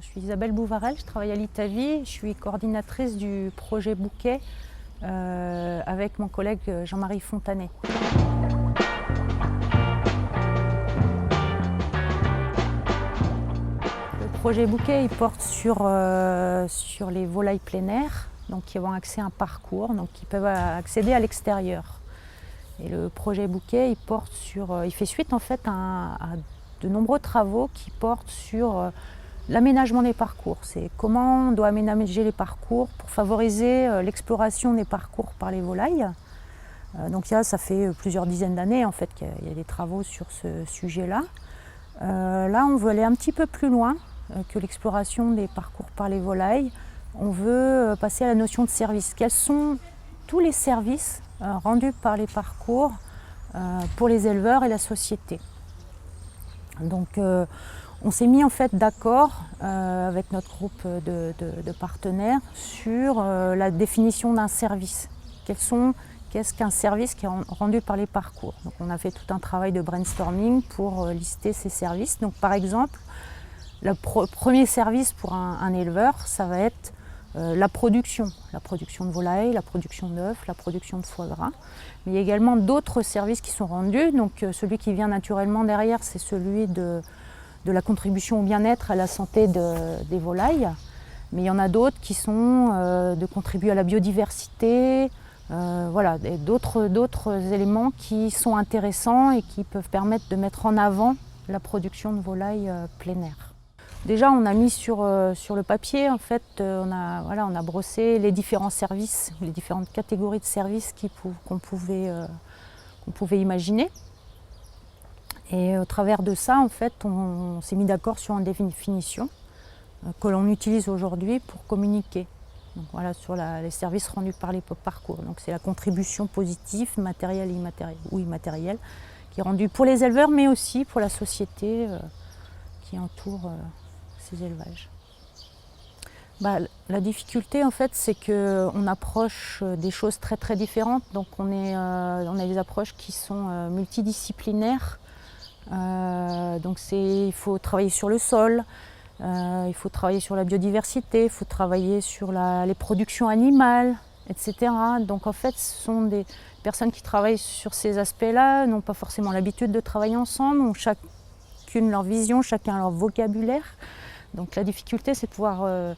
Je suis Isabelle Bouvarel, je travaille à l'ITAVI, je suis coordinatrice du projet Bouquet avec mon collègue Jean-Marie Fontanet. Le projet Bouquet il porte sur les volailles plein air, donc qui ont accès à un parcours, donc qui peuvent accéder à l'extérieur. Et le projet Bouquet il fait suite en fait à de nombreux travaux qui portent sur l'aménagement des parcours. C'est comment on doit aménager les parcours pour favoriser l'exploration des parcours par les volailles. Donc ça fait plusieurs dizaines d'années en fait qu'il y a des travaux sur ce sujet-là. Là, on veut aller un petit peu plus loin que l'exploration des parcours par les volailles. On veut passer à la notion de service. Quels sont tous les services rendus par les parcours pour les éleveurs et la société? Donc on s'est mis en fait d'accord avec notre groupe de partenaires sur la définition d'un service. Qu'est-ce qu'un service qui est rendu par les parcours? Donc on a fait tout un travail de brainstorming pour lister ces services. Donc par exemple, le premier service pour un éleveur, ça va être la production de volailles, la production d'œufs, la production de foie gras. Mais il y a également d'autres services qui sont rendus. Donc celui qui vient naturellement derrière, c'est celui de la contribution au bien-être, à la santé des volailles. Mais il y en a d'autres qui sont de contribuer à la biodiversité, voilà, et d'autres éléments qui sont intéressants et qui peuvent permettre de mettre en avant la production de volailles plein air. Déjà, on a mis sur le papier, en fait, on a brossé les différents services, les différentes catégories de services qu'on pouvait imaginer. Et au travers de ça, en fait, on s'est mis d'accord sur une définition que l'on utilise aujourd'hui pour communiquer. Donc voilà, sur les services rendus par les parcours. Donc c'est la contribution positive, matérielle ou immatérielle, qui est rendue pour les éleveurs, mais aussi pour la société qui entoure ces élevages. La difficulté, en fait, c'est qu'on approche des choses très très différentes. Donc on a des approches qui sont multidisciplinaires. Donc il faut travailler sur le sol, il faut travailler sur la biodiversité, il faut travailler sur les productions animales, etc. Donc en fait, ce sont des personnes qui travaillent sur ces aspects-là, n'ont pas forcément l'habitude de travailler ensemble, ont chacune leur vision, chacun leur vocabulaire. Donc la difficulté, c'est de pouvoir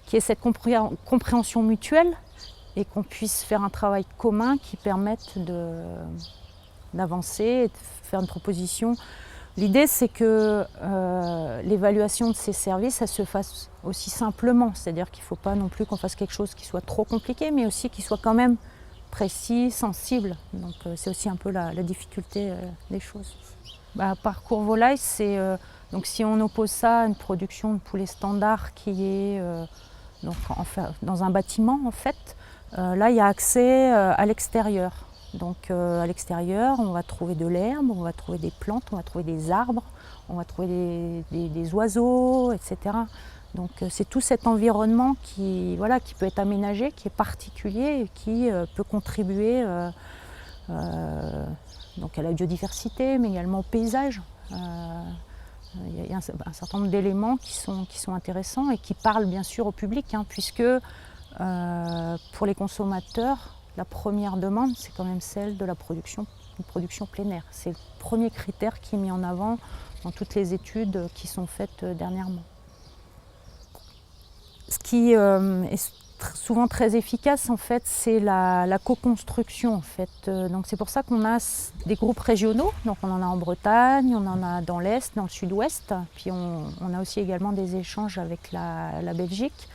qu'il y ait cette compréhension mutuelle et qu'on puisse faire un travail commun qui permette d'avancer et de faire une proposition. L'idée, c'est que l'évaluation de ces services, elle se fasse aussi simplement. C'est-à-dire qu'il ne faut pas non plus qu'on fasse quelque chose qui soit trop compliqué, mais aussi qui soit quand même précis, sensible. Donc c'est aussi un peu la difficulté des choses. Parcours volaille, c'est donc si on oppose ça à une production de poulet standard qui est dans un bâtiment, en fait, là il y a accès à l'extérieur. Donc à l'extérieur, on va trouver de l'herbe, on va trouver des plantes, on va trouver des arbres, on va trouver des oiseaux, etc. Donc c'est tout cet environnement qui peut être aménagé, qui est particulier et qui peut contribuer donc à la biodiversité, mais également au paysage. Il y a un certain nombre d'éléments qui sont intéressants et qui parlent bien sûr au public, puisque pour les consommateurs, la première demande, c'est quand même celle de une production plein air. C'est le premier critère qui est mis en avant dans toutes les études qui sont faites dernièrement. Ce qui est souvent très efficace, en fait, c'est la co-construction. En fait. Donc c'est pour ça qu'on a des groupes régionaux. Donc on en a en Bretagne, on en a dans l'Est, dans le Sud-Ouest. Puis on a aussi également des échanges avec la Belgique.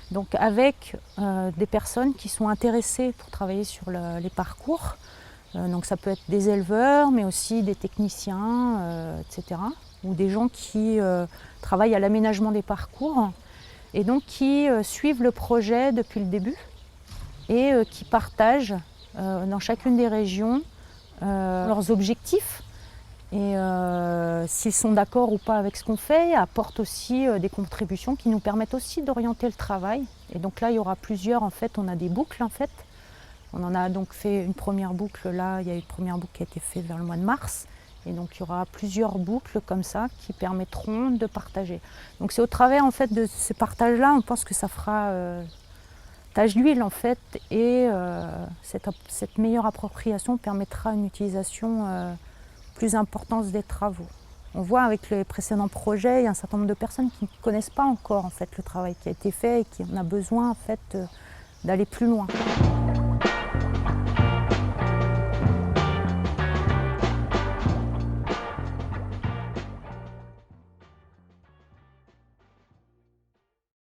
Donc avec des personnes qui sont intéressées pour travailler sur les parcours. Donc ça peut être des éleveurs, mais aussi des techniciens, etc. Ou des gens qui travaillent à l'aménagement des parcours et donc qui suivent le projet depuis le début et qui partagent dans chacune des régions leurs objectifs. Et s'ils sont d'accord ou pas avec ce qu'on fait, apportent aussi des contributions qui nous permettent aussi d'orienter le travail. Et donc là, il y aura plusieurs, en fait, on a des boucles, en fait. On en a donc fait une première boucle, là, il y a eu une première boucle qui a été faite vers le mois de mars. Et donc il y aura plusieurs boucles comme ça qui permettront de partager. Donc c'est au travers en fait de ce partage-là, on pense que ça fera tache d'huile en fait, et cette meilleure appropriation permettra une utilisation plus importante des travaux. On voit avec les précédents projets, il y a un certain nombre de personnes qui ne connaissent pas encore en fait le travail qui a été fait et qui en a besoin en fait d'aller plus loin.